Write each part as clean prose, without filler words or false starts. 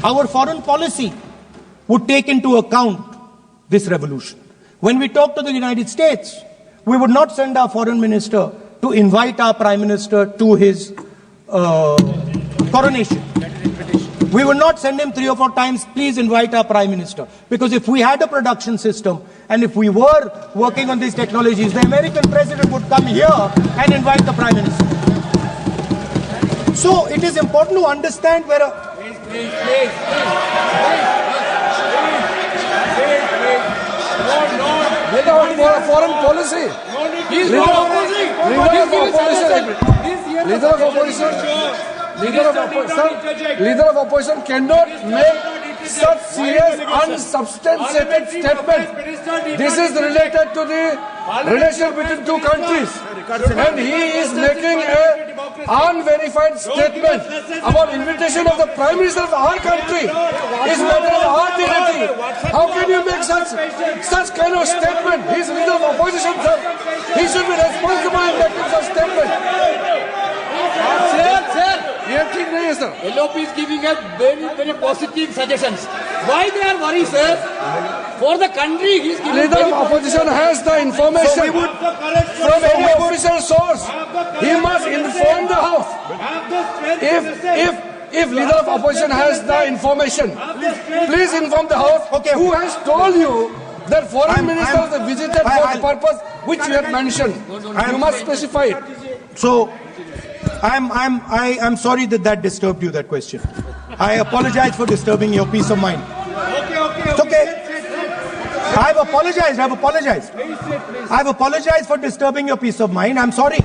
our foreign policy would take into account this revolution. When we talk to the United States, we would not send our foreign minister to invite our prime minister to his coronation. We would not send him 3 or 4 times, please invite our prime minister. Because if we had a production system and if we were working on these technologies, the American president would come here and invite the prime minister. So it is important to understand where Please. Foreign policy. Leader of opposition cannot make such serious, unsubstantiated statement. This is related to the relation between 2 countries, and he is making an unverified statement about invitation of the Prime Minister of our country. Is better than our dignity. How can you make such kind of statement? He is leader of opposition, sir. He should be responsible in making such statement. Sir, LOP is giving us very positive suggestions. Why they are worried, sir? For the country, he is giving. Leader of opposition has the information from any official source. He must inform the House. If leader of opposition has the information, please inform the House. Who has told you that foreign ministers visited for the purpose which you have mentioned? You must specify it. So, I'm sorry that disturbed you, that question. I apologize for disturbing your peace of mind. It's okay. I've apologized. I've apologized for disturbing your peace of mind. I'm sorry.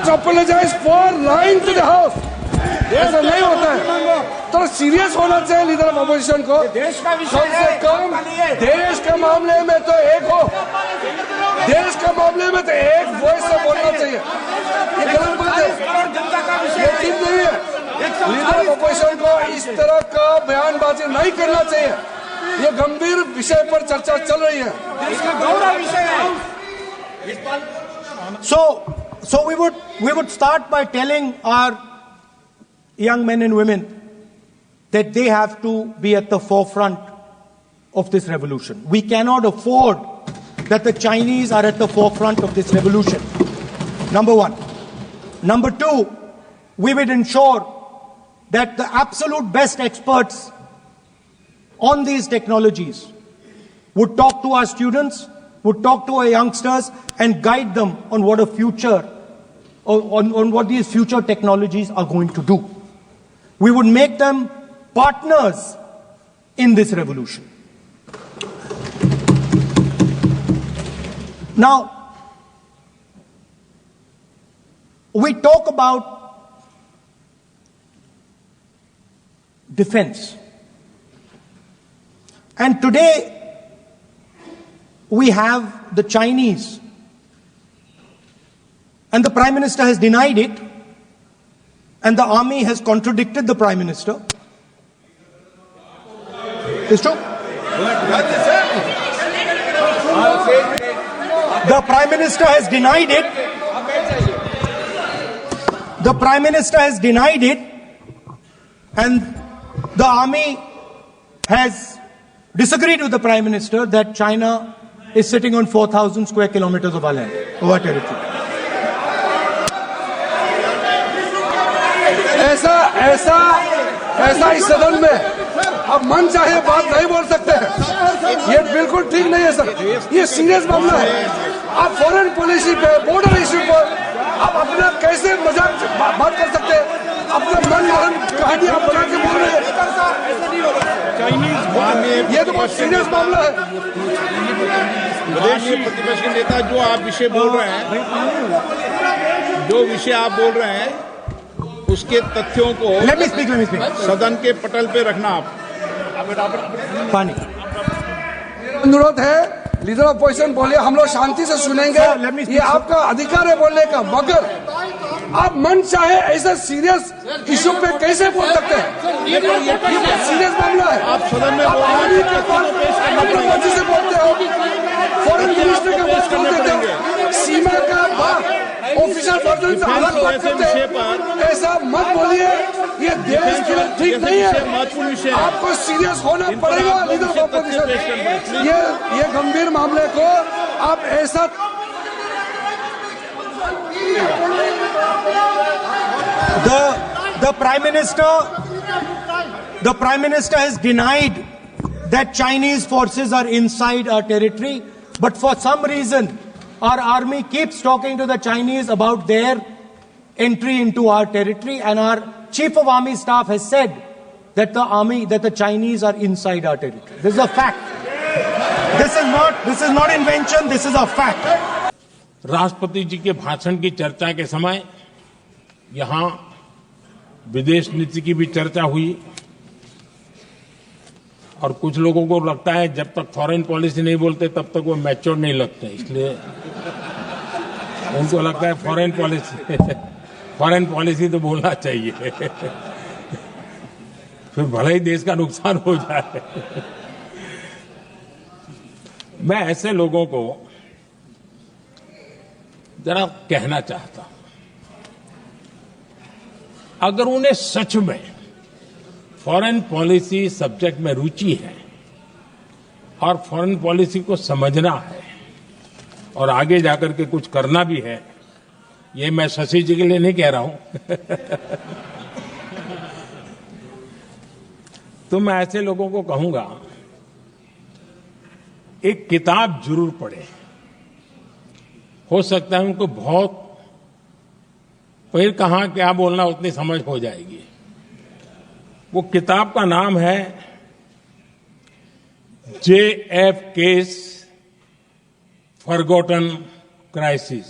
Apologize for lying to the House. ऐसा नहीं होता है. तो serious होना चाहिए leader of opposition को. कम से कम देश के मामले में तो एक हो. देश के मामले में तो एक वॉइस से बोलना चाहिए. ये गलत बात है. ये ठीक नहीं है. लीडर ऑफ अपोजिशन को इस तरह का बयानबाजी नहीं करना चाहिए. ये गंभीर विषय पर चर्चा चल रही है. इसका गौरव विषय है. So we would start by telling our young men and women that they have to be at the forefront of this revolution. We cannot afford that the Chinese are at the forefront of this revolution. Number 1. Number 2, we would ensure that the absolute best experts on these technologies would talk to our students, would talk to our youngsters and guide them on what a future, on what these future technologies are going to do. We would make them partners in this revolution. Now, we talk about defense. And today, we have the Chinese. And the Prime Minister has denied it. And the army has contradicted the Prime Minister. It's true. The Prime Minister has denied it. The Prime Minister has denied it. And the army has disagreed with the Prime Minister that China is sitting on 4,000 square kilometers of our land, of our territory. ऐसा इस सदन में अब मन चाहे बात नहीं बोल सकते हैं. ये बिल्कुल ठीक नहीं है सर. ये सीरियस मामला है. आप फॉरेन पॉलिसी पे, बॉर्डर इश्यू पर आप अपना कैसे मजाक बात कर सकते हैं? अपना मन कहानी आप बना के बोल रहे हैं. ये तो बहुत सीरियस मामला है. विदेशी प्रतिपक्ष के नेता जो आप विषय बोल रहे हैं, उसके तथ्यों को Let me speak. सदन के पटल पे रखना. आप पानी. अनुरोध है लीडर ऑफ अपोजिशन बोलिए, हम लोग शांति से सुनेंगे. ये आपका अधिकार है बोलने का, मगर आप मन चाहे ऐसा सीरियस इशू पे कैसे बोल सकते हैं? ये सीरियस मामला है. आप सदन में से बोलते हो, फॉरेन मिनिस्टर का बात कर देते हो, सीमा का बात ऑफिशियल वर्जन से अलग बात ऐसे करते विषय हैं। पर ऐसा मत बोलिए, ये देश के लिए ठीक जैसे नहीं विषय है। महत्वपूर्ण विषय है। आपको सीरियस होना इन पर पड़ेगा आप लीडर ऑफ निश्चित तथ्य ऑपोजिशन। पेश करना है। ये गंभीर मामले को आप ऐसा The Prime Minister has denied that Chinese forces are inside our territory, but for some reason, our army keeps talking to the Chinese about their entry into our territory, and our Chief of Army Staff has said that the Chinese are inside our territory. This is a fact. This is not invention, this is a fact. राष्ट्रपति जी के भाषण की चर्चा के समय यहां विदेश नीति की भी चर्चा हुई और कुछ लोगों को लगता है जब तक फॉरेन पॉलिसी नहीं बोलते तब तक वो मैच्योर नहीं लगते, इसलिए उनको लगता है फॉरेन पॉलिसी तो बोलना चाहिए फिर भले ही देश का नुकसान हो जाए। मैं ऐसे लोगों को जरा कहना चाहता हूं, अगर उन्हें सच में फॉरेन पॉलिसी सब्जेक्ट में रुचि है और फॉरेन पॉलिसी को समझना है और आगे जाकर के कुछ करना भी है, ये मैं शशि जी के लिए नहीं कह रहा हूं तो मैं ऐसे लोगों को कहूंगा एक किताब जरूर पढ़ें। हो सकता है उनको बहुत फिर कहां क्या बोलना उतनी समझ हो जाएगी। वो किताब का नाम है JF case forgotten crisis.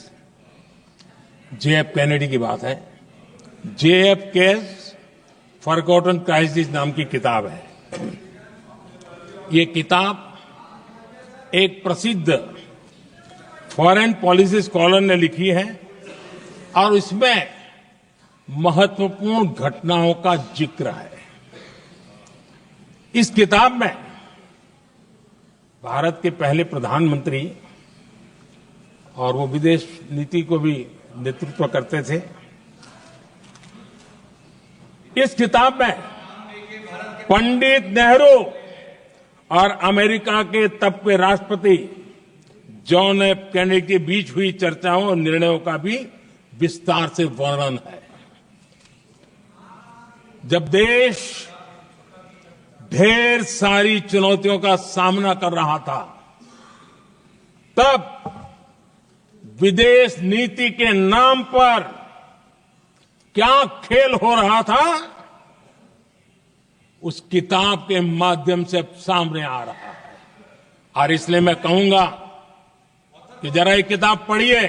JF Kennedy की बात है। JF केस फॉरगॉटन क्राइसिस नाम की किताब है। ये किताब एक प्रसिद्ध फॉरेन पॉलिसी स्कॉलर ने लिखी है और इसमें महत्वपूर्ण घटनाओं का जिक्र है। इस किताब में भारत के पहले प्रधानमंत्री और वो विदेश नीति को भी नेतृत्व करते थे। इस किताब में पंडित नेहरू और अमेरिका के तब के राष्ट्रपति जॉन एफ कैनेडी के बीच हुई चर्चाओं और निर्णयों का भी विस्तार से वर्णन है। जब देश ढेर सारी चुनौतियों का सामना कर रहा था, तब विदेश नीति के नाम पर क्या खेल हो रहा था, उस किताब के माध्यम से सामने आ रहा है। और इसलिए मैं कहूंगा कि जरा ये किताब पढ़िए।